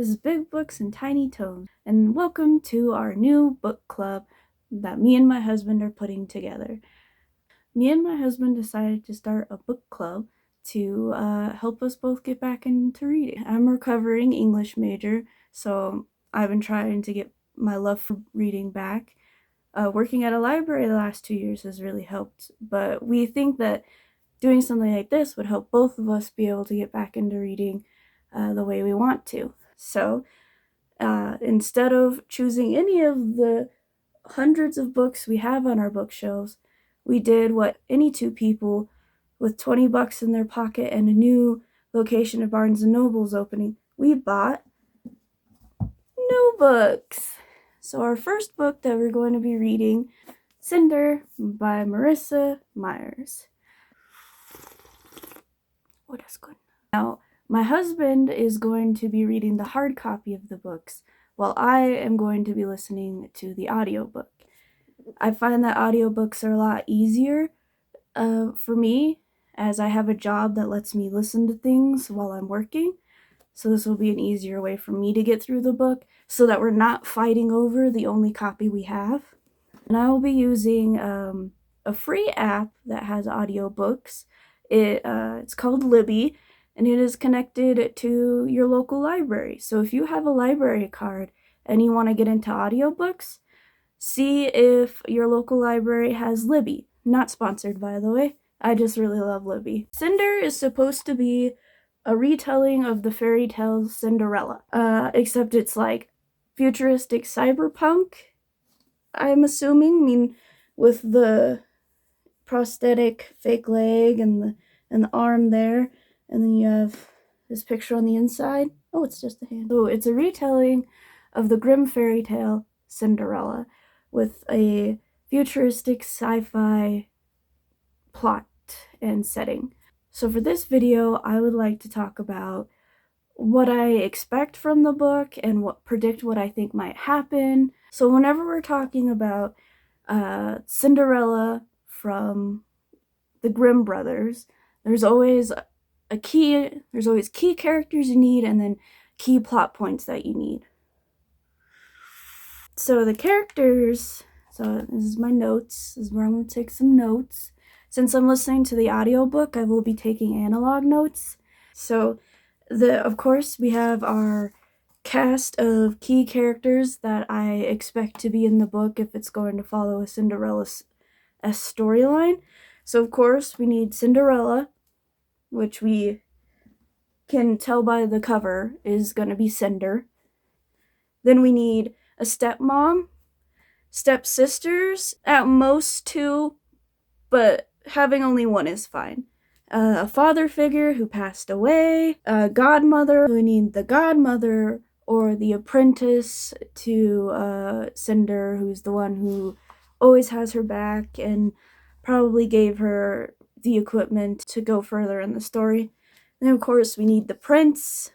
This is Big Books and Tiny Tomes, and welcome to our new book club that me and my husband are putting together. Me and my husband decided to start a book club to help us both get back into reading. I'm a recovering English major, so I've been trying to get my love for reading back. Working at a library the last 2 years has really helped, but we think that doing something like this would help both of us be able to get back into reading the way we want to. So instead of choosing any of the hundreds of books we have on our bookshelves, we did what any two people with $20 in their pocket and a new location of Barnes & Noble's opening, we bought new books. So our first book that we're going to be reading, Cinder by Marissa Myers. What is good? Now, my husband is going to be reading the hard copy of the books, while I am going to be listening to the audiobook. I find that audiobooks are a lot easier for me, as I have a job that lets me listen to things while I'm working. So this will be an easier way for me to get through the book, so that we're not fighting over the only copy we have. And I will be using a free app that has audiobooks. It's called Libby, and it is connected to your local library. So if you have a library card and you want to get into audiobooks, see if your local library has Libby. Not sponsored, by the way. I just really love Libby. Cinder is supposed to be a retelling of the fairy tale Cinderella, except it's like futuristic cyberpunk, I'm assuming. I mean, with the prosthetic fake leg and the arm there, and then you have this picture on the inside. Oh, it's just a hand. So it's a retelling of the grim fairy tale Cinderella with a futuristic sci-fi plot and setting. So for this video, I would like to talk about what I expect from the book and predict what I think might happen. So whenever we're talking about Cinderella from the Grimm brothers, there's always key characters you need, and then key plot points that you need. So the characters, so this is my notes. This is where I'm going to take some notes. Since I'm listening to the audiobook, I will be taking analog notes. So of course, we have our cast of key characters that I expect to be in the book if it's going to follow a Cinderella's storyline. So of course, we need Cinderella, which we can tell by the cover is going to be Cinder. Then we need a stepmom, stepsisters, at most 2, but having only 1 is fine. A father figure who passed away, a godmother. We need the godmother or the apprentice to Cinder, who's the one who always has her back and probably gave her the equipment to go further in the story. And then, of course, we need the prince,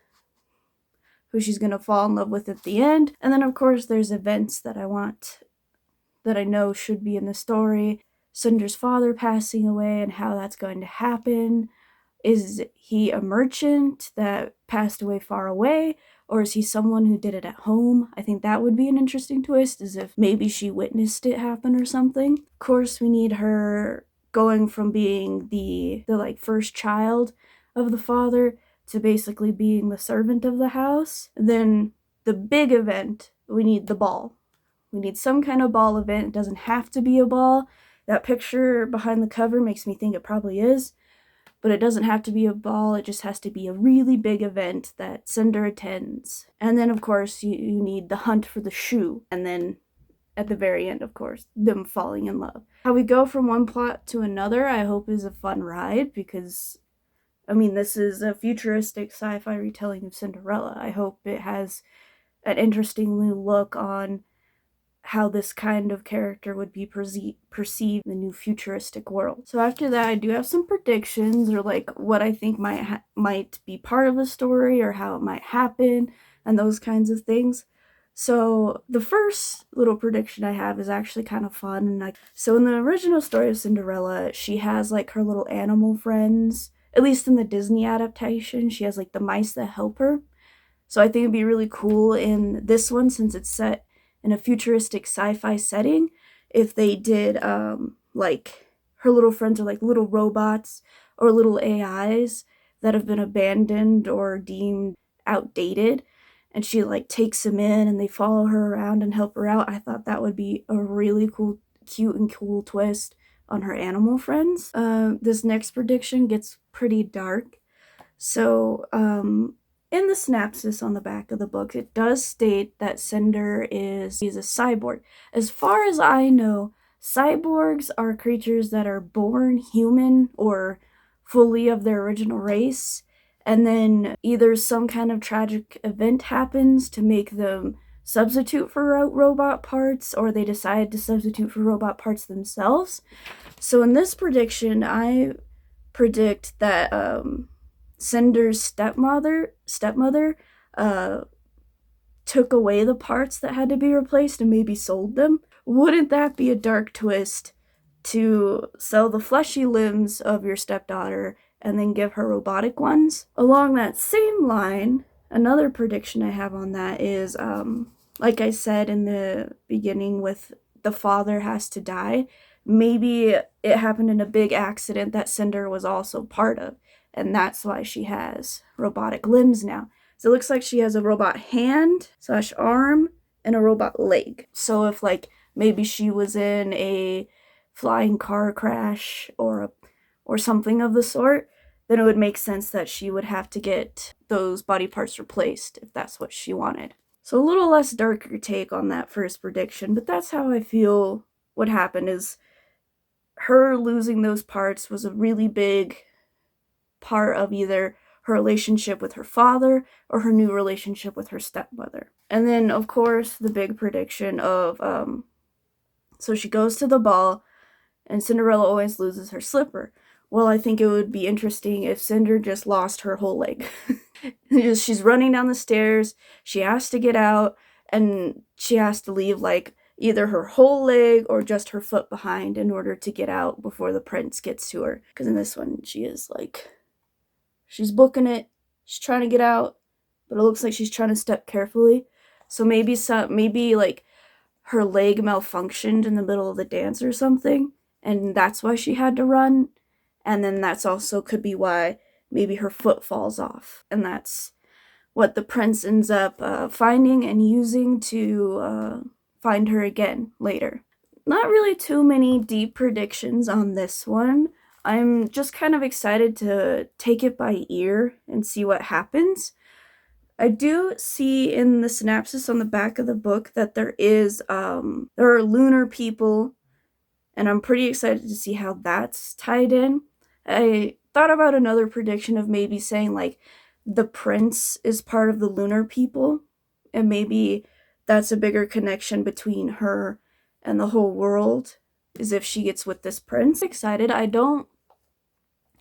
who she's going to fall in love with at the end. And then, of course, there's events that I know should be in the story. Cinder's father passing away and how that's going to happen. Is he a merchant that passed away far away, or is he someone who did it at home? I think that would be an interesting twist, as if maybe she witnessed it happen or something. Of course, we need her going from being the first child of the father to basically being the servant of the house. And then the big event, we need the ball. We need some kind of ball event. It doesn't have to be a ball. That picture behind the cover makes me think it probably is, but it doesn't have to be a ball. It just has to be a really big event that Cinder attends. And then, of course, you need the hunt for the shoe. And then at the very end, of course, them falling in love. How we go from one plot to another, I hope, is a fun ride, because, I mean, this is a futuristic sci-fi retelling of Cinderella. I hope it has an interesting new look on how this kind of character would be perceived in the new futuristic world. So after that, I do have some predictions, or what I think might be part of the story, or how it might happen, and those kinds of things. So the first little prediction I have is actually kind of fun. And so in the original story of Cinderella, she has her little animal friends. At least in the Disney adaptation, she has the mice that help her. So I think it'd be really cool in this one, since it's set in a futuristic sci-fi setting, if they did like her little friends are like little robots or little AIs that have been abandoned or deemed outdated, and she like takes them in and they follow her around and help her out. I thought that would be a really cool, cute and cool twist on her animal friends. This next prediction gets pretty dark. So, in the synopsis on the back of the book, it does state that Cinder is a cyborg. As far as I know, cyborgs are creatures that are born human or fully of their original race, and then either some kind of tragic event happens to make them substitute for robot parts, or they decide to substitute for robot parts themselves. So in this prediction, I predict that Cinder's stepmother uh, took away the parts that had to be replaced and maybe sold them. Wouldn't that be a dark twist to sell the fleshy limbs of your stepdaughter and then give her robotic ones? Along that same line, another prediction I have on that is, like I said in the beginning, with the father has to die, maybe it happened in a big accident that Cinder was also part of, and that's why she has robotic limbs now. So it looks like she has a robot hand / arm and a robot leg. So if like maybe she was in a flying car crash or something of the sort, then it would make sense that she would have to get those body parts replaced if that's what she wanted. So a little less darker take on that first prediction, but that's how I feel what happened is her losing those parts was a really big part of either her relationship with her father or her new relationship with her stepmother. And then, of course, the big prediction of, so she goes to the ball and Cinderella always loses her slipper. Well, I think it would be interesting if Cinder just lost her whole leg. She's running down the stairs, she has to get out, and she has to leave like either her whole leg or just her foot behind in order to get out before the prince gets to her. Because in this one, she is like, she's booking it, she's trying to get out, but it looks like she's trying to step carefully. So maybe like her leg malfunctioned in the middle of the dance or something, and that's why she had to run. And then that's also could be why maybe her foot falls off. And that's what the prince ends up finding and using to find her again later. Not really too many deep predictions on this one. I'm just kind of excited to take it by ear and see what happens. I do see in the synopsis on the back of the book that there are lunar people, and I'm pretty excited to see how that's tied in. I thought about another prediction of maybe saying like the prince is part of the lunar people, and maybe that's a bigger connection between her and the whole world, is if she gets with this prince. I'm excited. I don't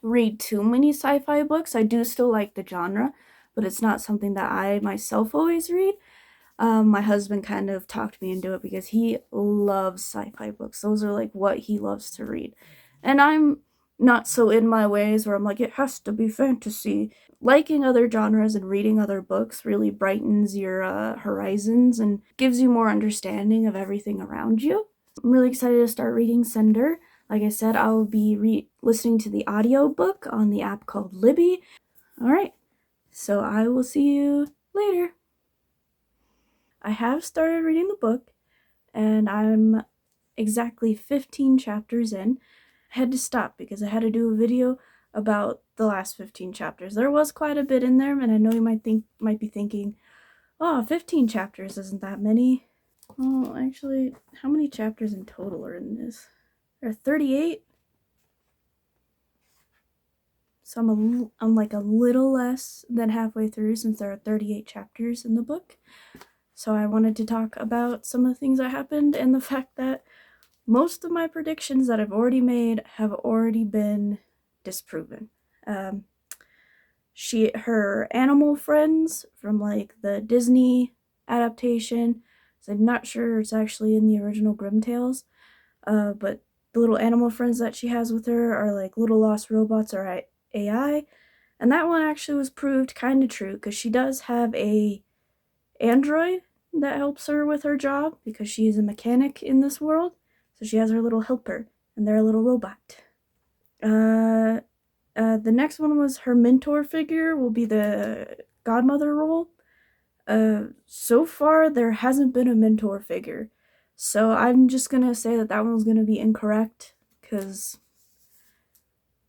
read too many sci-fi books. I do still like the genre, but it's not something that I myself always read. My husband kind of talked me into it because he loves sci-fi books. Those are like what he loves to read. And I'm not so in my ways where I'm like, it has to be fantasy. Liking other genres and reading other books really brightens your horizons and gives you more understanding of everything around you. I'm really excited to start reading Cinder. Like I said, I will be listening to the audiobook on the app called Libby. Alright, so I will see you later. I have started reading the book, and I'm exactly 15 chapters in. I had to stop because I had to do a video about the last 15 chapters. There was quite a bit in there, and I know you might be thinking, oh, 15 chapters isn't that many. Well, actually, how many chapters in total are in this? There are 38. So I'm like a little less than halfway through, since there are 38 chapters in the book. So I wanted to talk about some of the things that happened and the fact that most of my predictions that I've already made have already been disproven. Her animal friends from like the Disney adaptation, so I'm not sure it's actually in the original Grimm Tales, but the little animal friends that she has with her are like little lost robots or AI. And that one actually was proved kind of true, because she does have a android that helps her with her job, because she is a mechanic in this world. So she has her little helper, and they're a little robot. The next one was her mentor figure will be the godmother role. So far there hasn't been a mentor figure, so I'm just gonna say that that one's gonna be incorrect, because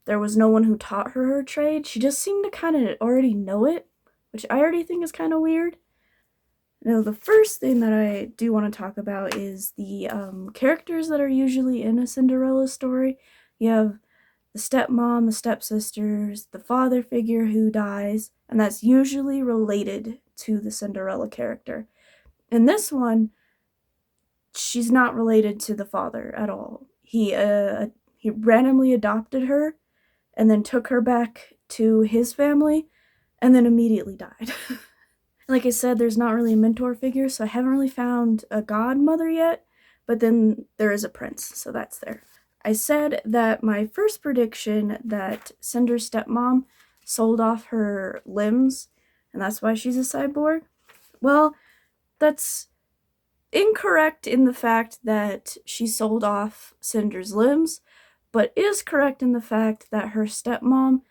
there was no one who taught her her trade. She just seemed to kind of already know it, which I already think is kind of weird. Now, the first thing that I do want to talk about is the characters that are usually in a Cinderella story. You have the stepmom, the stepsisters, the father figure who dies, and that's usually related to the Cinderella character. In this one, she's not related to the father at all. He randomly adopted her and then took her back to his family and then immediately died. Like I said, there's not really a mentor figure, so I haven't really found a godmother yet, but then there is a prince, so that's there. I said that my first prediction that Cinder's stepmom sold off her limbs, and that's why she's a cyborg. Well, that's incorrect in the fact that she sold off Cinder's limbs, but is correct in the fact that her stepmom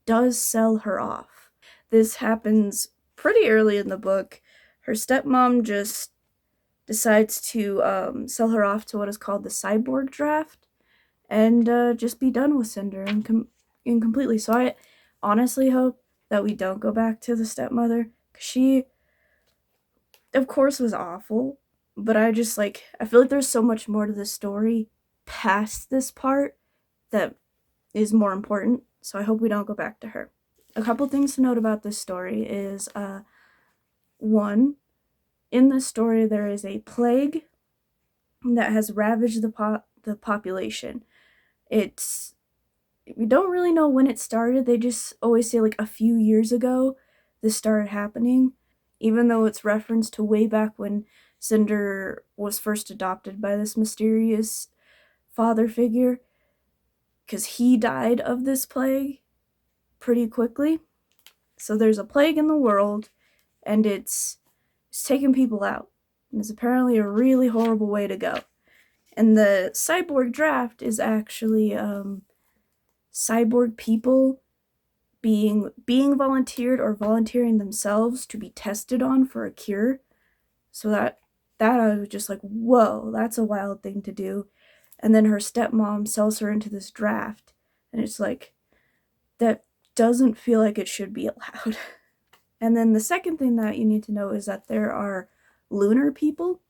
does sell her off. This happens pretty early in the book. Her stepmom just decides to sell her off to what is called the cyborg draft, and just be done with Cinder and completely. So I honestly hope that we don't go back to the stepmother, because she, of course, was awful, but I feel like there's so much more to the story past this part that is more important, so I hope we don't go back to her. A couple things to note about this story is, one, in this story there is a plague that has ravaged the population. We don't really know when it started. They just always say like a few years ago this started happening, even though it's referenced to way back when Cinder was first adopted by this mysterious father figure, because he died of this plague pretty quickly. So there's a plague in the world, and it's taking people out. And it's apparently a really horrible way to go. And the cyborg draft is actually cyborg people being volunteered or volunteering themselves to be tested on for a cure. So that I was just like, whoa, that's a wild thing to do. And then her stepmom sells her into this draft, and it's like, that doesn't feel like it should be allowed. And then the second thing that you need to know is that there are lunar people.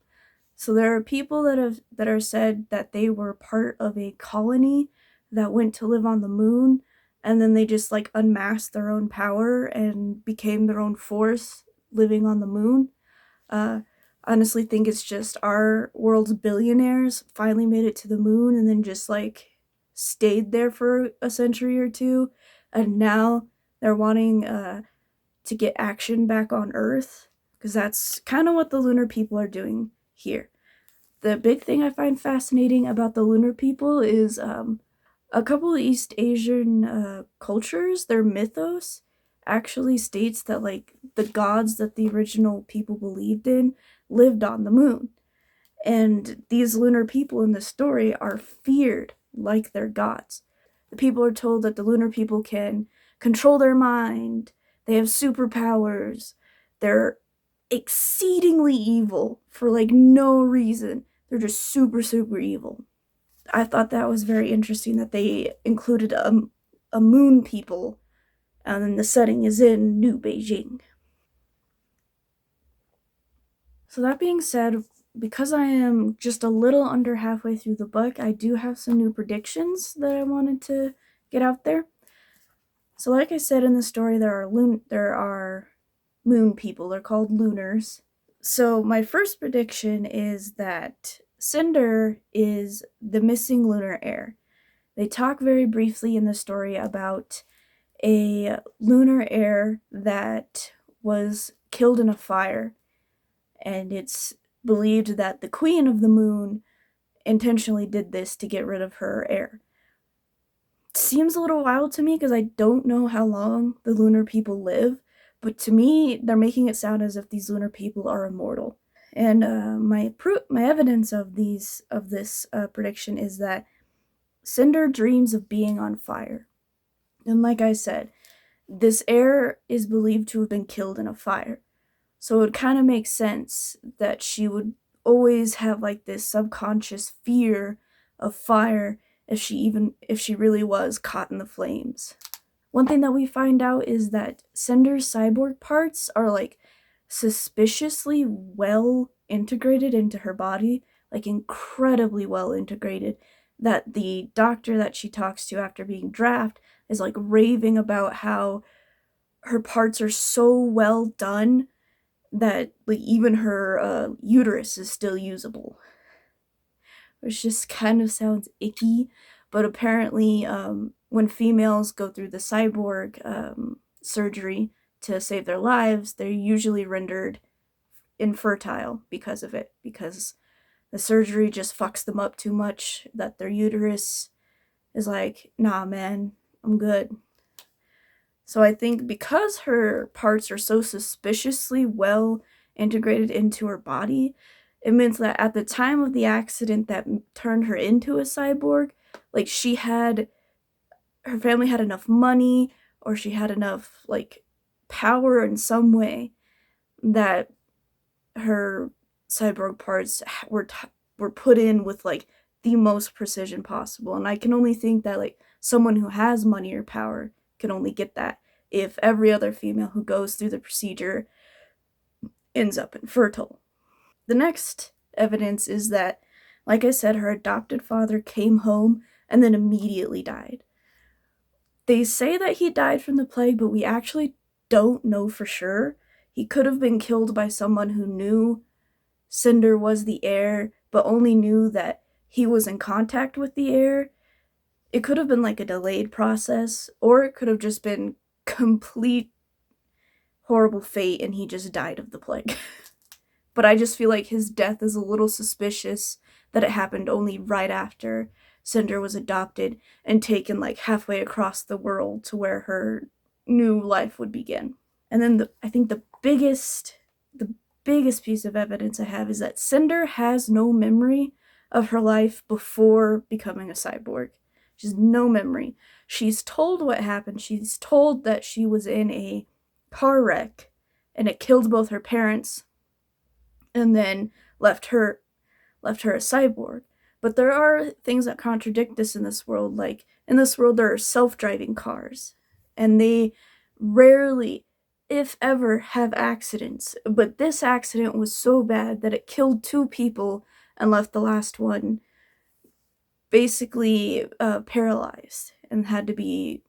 So there are people that are said that they were part of a colony that went to live on the moon, and then they just like unmasked their own power and became their own force living on the moon. Honestly think it's just our world's billionaires finally made it to the moon and then just like stayed there for a century or two, and now they're wanting to get action back on Earth, because that's kind of what the lunar people are doing here. The big thing I find fascinating about the lunar people is a couple of East Asian cultures, their mythos actually states that like the gods that the original people believed in lived on the moon. And these lunar people in the story are feared like their gods. The people are told that the lunar people can control their mind, they have superpowers, they're exceedingly evil for like no reason. They're just super, super evil. I thought that was very interesting that they included a moon people, and then the setting is in New Beijing. So that being said, because I am just a little under halfway through the book, I do have some new predictions that I wanted to get out there. So like I said in the story, there are moon people. They're called lunars. So my first prediction is that Cinder is the missing lunar heir. They talk very briefly in the story about a lunar heir that was killed in a fire, and it's believed that the Queen of the Moon intentionally did this to get rid of her heir. seems a little wild to me because I don't know how long the lunar people live, but to me, they're making it sound as if these lunar people are immortal. And my evidence of this prediction is that Cinder dreams of being on fire, and like I said, this heir is believed to have been killed in a fire. So it would kind of make sense that she would always have like this subconscious fear of fire if she really was caught in the flames. One thing that we find out is that Cinder's cyborg parts are like suspiciously well integrated into her body, like incredibly well integrated. That the doctor that she talks to after being drafted is like raving about how her parts are so well done that like even her uterus is still usable, which just kind of sounds icky. But apparently, when females go through the cyborg surgery to save their lives, they're usually rendered infertile because of it, because the surgery just fucks them up too much that their uterus is like, nah, man, I'm good. So I think because her parts are so suspiciously well integrated into her body, it means that at the time of the accident that turned her into a cyborg, like her family had enough money or she had enough like power in some way that her cyborg parts were put in with like the most precision possible. And I can only think that like someone who has money or power can only get that if every other female who goes through the procedure ends up infertile. The next evidence is that, like I said, her adopted father came home and then immediately died. They say that he died from the plague, but we actually don't know for sure. He could have been killed by someone who knew Cinder was the heir, but only knew that he was in contact with the heir. It could have been like a delayed process, or it could have just been complete horrible fate and he just died of the plague. But I just feel like his death is a little suspicious that it happened only right after Cinder was adopted and taken like halfway across the world to where her new life would begin. And then I think the biggest piece of evidence I have is that Cinder has no memory of her life before becoming a cyborg. She has no memory. She's told what happened. She's told that she was in a car wreck and it killed both her parents and then left her left her a cyborg. But there are things that contradict this in this world. Like, in this world, there are self driving cars, and they rarely, if ever, have accidents. But this accident was so bad that it killed two people and left the last one basically paralyzed and had to be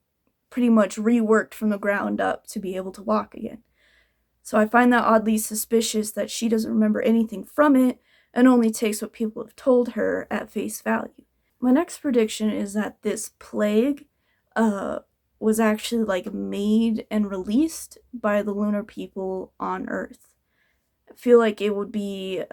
pretty much reworked from the ground up to be able to walk again. So I find that oddly suspicious that she doesn't remember anything from it and only takes what people have told her at face value. My next prediction is that this plague uh, was actually like made and released by the lunar people on Earth. I feel like it would be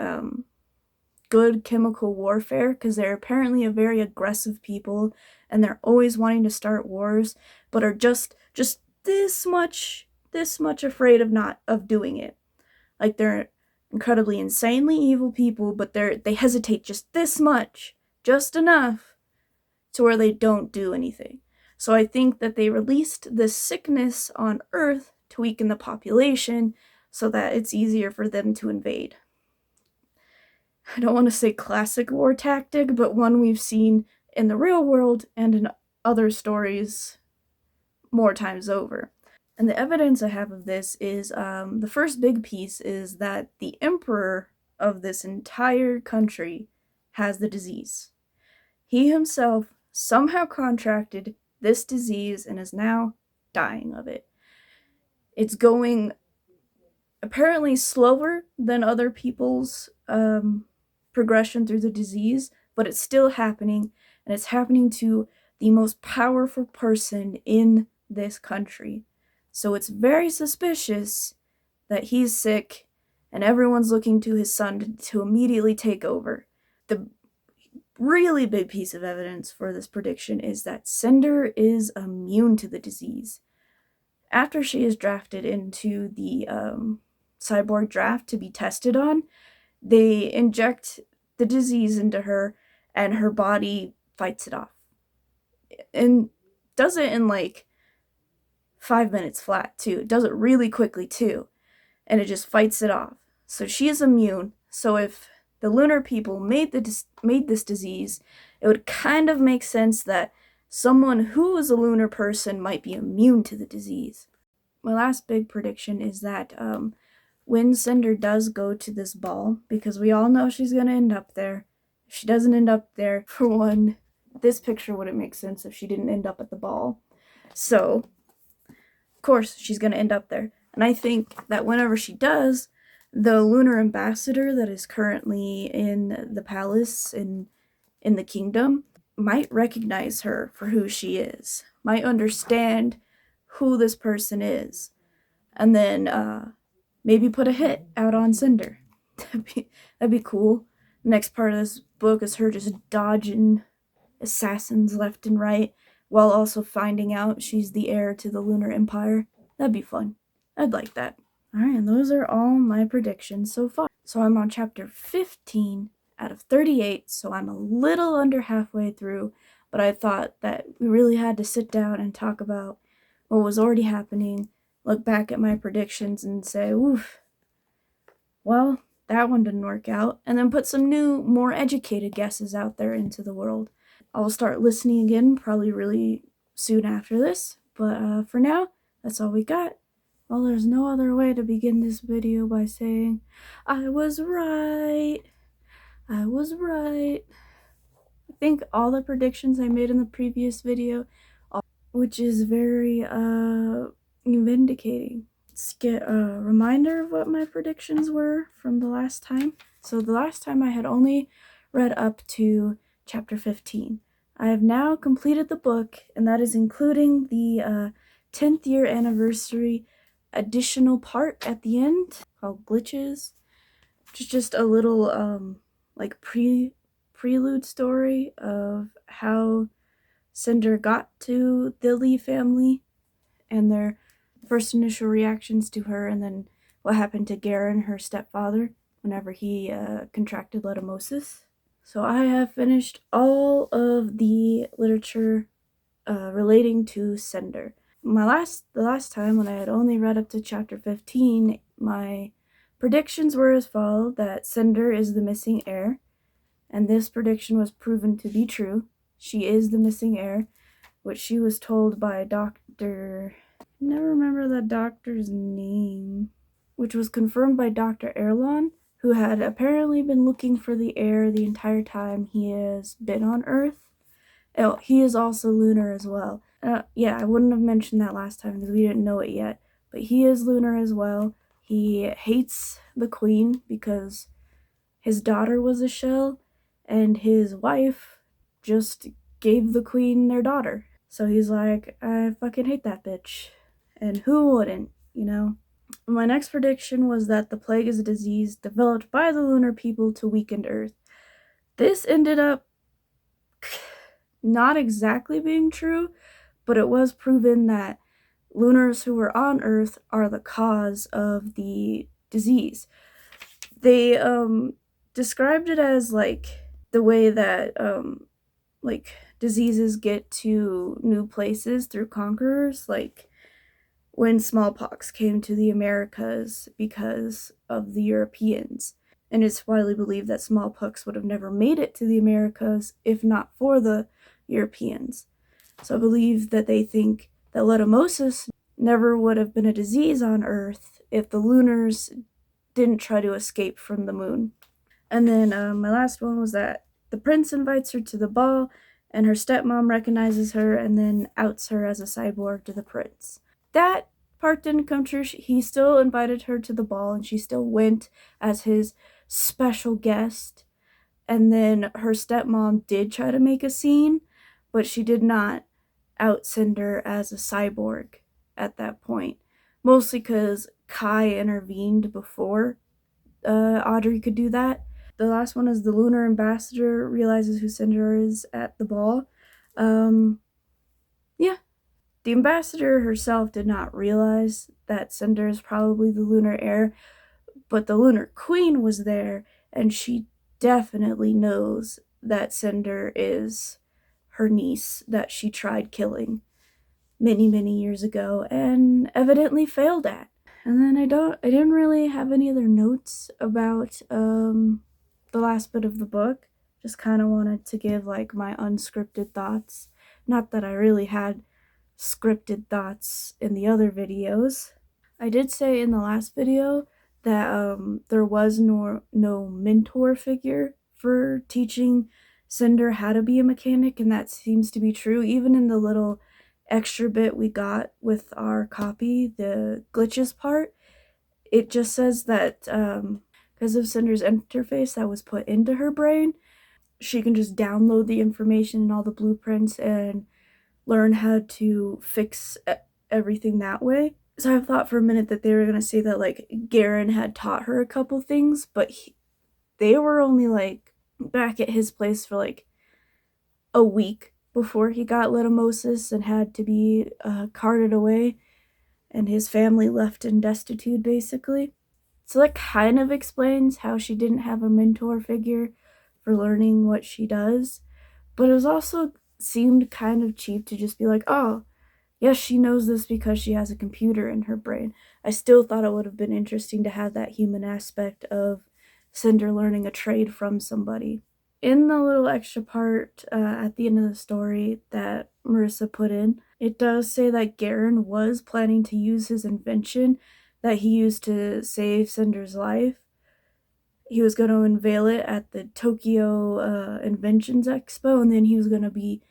good chemical warfare because they're apparently a very aggressive people and they're always wanting to start wars, but are just this much afraid of not of doing it. Like, they're incredibly insanely evil people, but they hesitate just this much, just enough to where they don't do anything. So I think that they released this sickness on Earth to weaken the population so that it's easier for them to invade. I don't want to say classic war tactic, but one we've seen in the real world and in other stories more times over. And the evidence I have of this is the first big piece is that the emperor of this entire country has the disease. He himself somehow contracted this disease and is now dying of it. It's going apparently slower than other people's progression through the disease, but it's still happening, and it's happening to the most powerful person in this country. So it's very suspicious that he's sick and everyone's looking to his son to immediately take over. The really big piece of evidence for this prediction is that Cinder is immune to the disease. After she is drafted into the cyborg draft to be tested on, they inject the disease into her, and her body fights it off. And does it in like 5 minutes flat, too. It does it really quickly, too. And it just fights it off. So she is immune. So if the lunar people made this disease, it would kind of make sense that someone who is a lunar person might be immune to the disease. My last big prediction is that when Cinder does go to this ball, because we all know she's going to end up there, if she doesn't end up there, for one, this picture wouldn't make sense if she didn't end up at the ball. So, of course, she's going to end up there. And I think that whenever she does, the lunar ambassador that is currently in the palace in the kingdom might recognize her for who she is, might understand who this person is, and then maybe put a hit out on Cinder. That'd be cool. The next part of this book is her just dodging assassins left and right while also finding out she's the heir to the Lunar Empire. That'd be fun. I'd like that. Alright, and those are all my predictions so far. So I'm on chapter 15 out of 38, so I'm a little under halfway through, but I thought that we really had to sit down and talk about what was already happening, look back at my predictions and say, oof, well, that one didn't work out, and then put some new, more educated guesses out there into the world. I'll start listening again probably really soon after this, but for now, that's all we got. Well, there's no other way to begin this video by saying, I was right. I was right. I think all the predictions I made in the previous video, which is very vindicating. Let's get a reminder of what my predictions were from the last time. So the last time I had only read up to chapter 15. I have now completed the book, and that is including the 10th year anniversary additional part at the end called Glitches, which is just a little like prelude story of how Cinder got to the Lee family and their first initial reactions to her, and then what happened to Garen, her stepfather, whenever he contracted leishmaniasis. So I have finished all of the literature relating to Cinder. The last time when I had only read up to chapter 15, my predictions were as follows: that Cinder is the missing heir, and this prediction was proven to be true. She is the missing heir, which she was told by Dr. I never remember that doctor's name, which was confirmed by Dr. Erlon, who had apparently been looking for the heir the entire time he has been on Earth. Oh, he is also lunar as well. Yeah, I wouldn't have mentioned that last time because we didn't know it yet, but he is lunar as well. He hates the queen because his daughter was a shell, and his wife just gave the queen their daughter. So he's like, I fucking hate that bitch. And who wouldn't, you know? My next prediction was that the plague is a disease developed by the lunar people to weaken Earth. This ended up not exactly being true, but it was proven that lunars who were on Earth are the cause of the disease. They described it as like the way that like diseases get to new places through conquerors, like when smallpox came to the Americas because of the Europeans. And it's widely believed that smallpox would have never made it to the Americas if not for the Europeans. So I believe that they think that leishmaniasis never would have been a disease on Earth if the lunars didn't try to escape from the moon. And then my last one was that the prince invites her to the ball, and her stepmom recognizes her and then outs her as a cyborg to the prince. That part didn't come true. He still invited her to the ball, and she still went as his special guest. And then her stepmom did try to make a scene, but she did not out Cinder as a cyborg at that point. Mostly because Kai intervened before Audrey could do that. the last one is the Lunar Ambassador realizes who Cinder is at the ball. Yeah. The ambassador herself did not realize that Cinder is probably the lunar heir, but the Lunar Queen was there, and she definitely knows that Cinder is her niece that she tried killing many, many years ago and evidently failed at. And then I didn't really have any other notes about the last bit of the book. Just kind of wanted to give like my unscripted thoughts. Not that I really had scripted thoughts in the other videos. I did say in the last video that there was no mentor figure for teaching Cinder how to be a mechanic, and that seems to be true. Even in the little extra bit we got with our copy, the glitches part, it just says that because of Cinder's interface that was put into her brain, she can just download the information and all the blueprints and learn how to fix everything that way. So I thought for a minute that they were going to say that like Garen had taught her a couple things, but they were only like back at his place for like a week before he got Lithomosis and had to be carted away, and his family left in destitute basically. So that kind of explains how she didn't have a mentor figure for learning what she does, but it was also seemed kind of cheap to just be like, oh, yes, she knows this because she has a computer in her brain. I still thought it would have been interesting to have that human aspect of Cinder learning a trade from somebody. In the little extra part at the end of the story that Marissa put in, it does say that Garen was planning to use his invention that he used to save Cinder's life. He was going to unveil it at the Tokyo Inventions Expo, and then he was going to be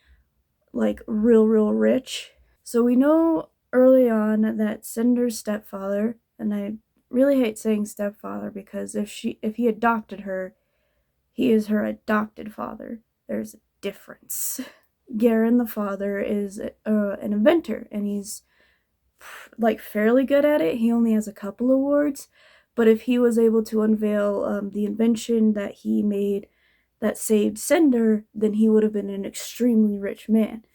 like real rich. So we know early on that Cinder's stepfather, and I really hate saying stepfather because if he adopted her, he is her adopted father. There's a difference. Garen, the father, is an inventor, and he's like fairly good at it. He only has a couple awards, but if he was able to unveil the invention that he made that saved Cinder, then he would have been an extremely rich man.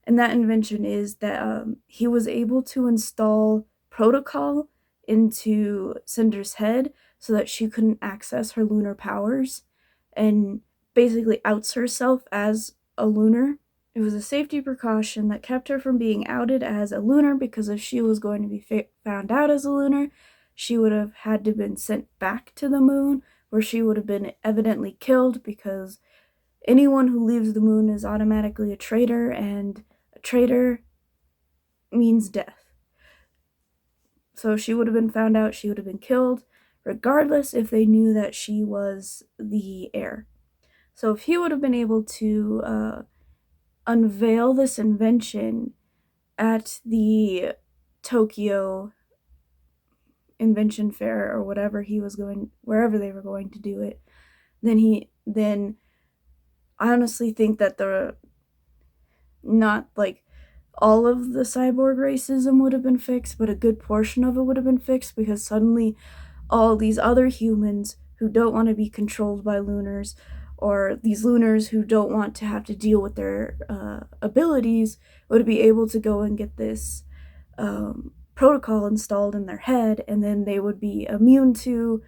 And that invention is that he was able to install protocol into Cinder's head so that she couldn't access her lunar powers and basically outs herself as a lunar. It was a safety precaution that kept her from being outed as a lunar, because if she was going to be found out as a lunar, she would have had to been sent back to the moon, where she would have been evidently killed, because anyone who leaves the moon is automatically a traitor, and a traitor means death. So she would have been found out, she would have been killed, regardless if they knew that she was the heir. So if he would have been able to unveil this invention at the Tokyo Invention Fair or wherever they were going to do it, then I honestly think that not like all of the cyborg racism would have been fixed, but a good portion of it would have been fixed, because suddenly all these other humans who don't want to be controlled by lunars, or these lunars who don't want to have to deal with their abilities, would be able to go and get this protocol installed in their head, and then they would be immune to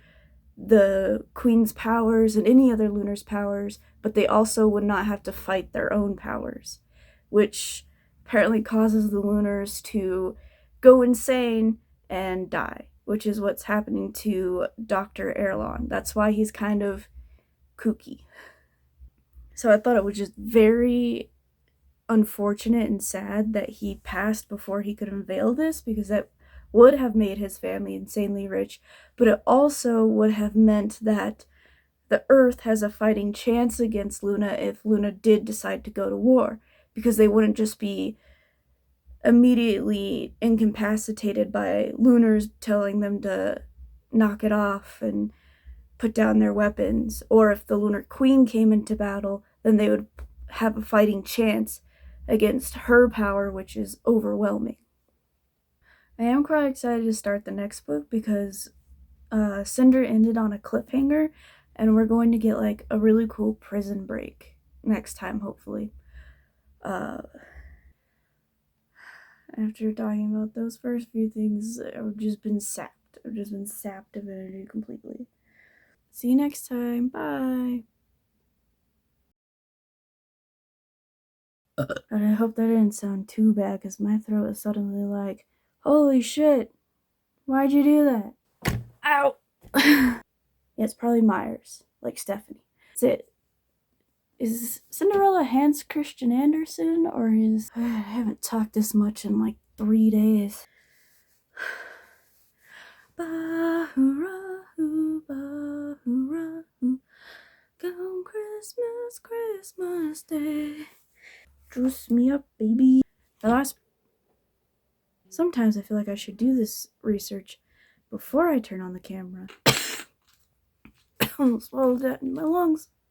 the Queen's powers and any other lunar's powers, but they also would not have to fight their own powers, which apparently causes the lunars to go insane and die, which is what's happening to Dr. Erlon. That's why he's kind of kooky. So I thought it was just very unfortunate and sad that he passed before he could unveil this, because that would have made his family insanely rich, but it also would have meant that the Earth has a fighting chance against Luna if Luna did decide to go to war, because they wouldn't just be immediately incapacitated by lunars telling them to knock it off and put down their weapons, or if the Lunar Queen came into battle, then they would have a fighting chance against her power, which is overwhelming. I am quite excited to start the next book because Cinder ended on a cliffhanger, And we're going to get like a really cool prison break next time, hopefully. After talking about those first few things, I've just been sapped. I've just been sapped of energy completely. See you next time. Bye. And I hope that didn't sound too bad, because my throat is suddenly like, holy shit, why'd you do that? Ow! Yeah, it's probably Myers, like Stephanie. That's it. Is Cinderella Hans Christian Andersen, or is... I haven't talked this much in like 3 days. Ba-hoo-ra-hoo, ba-hoo-ra-hoo. Come Christmas, Christmas Day. Juice me up, baby. Sometimes I feel like I should do this research before I turn on the camera. I almost swallowed that in my lungs.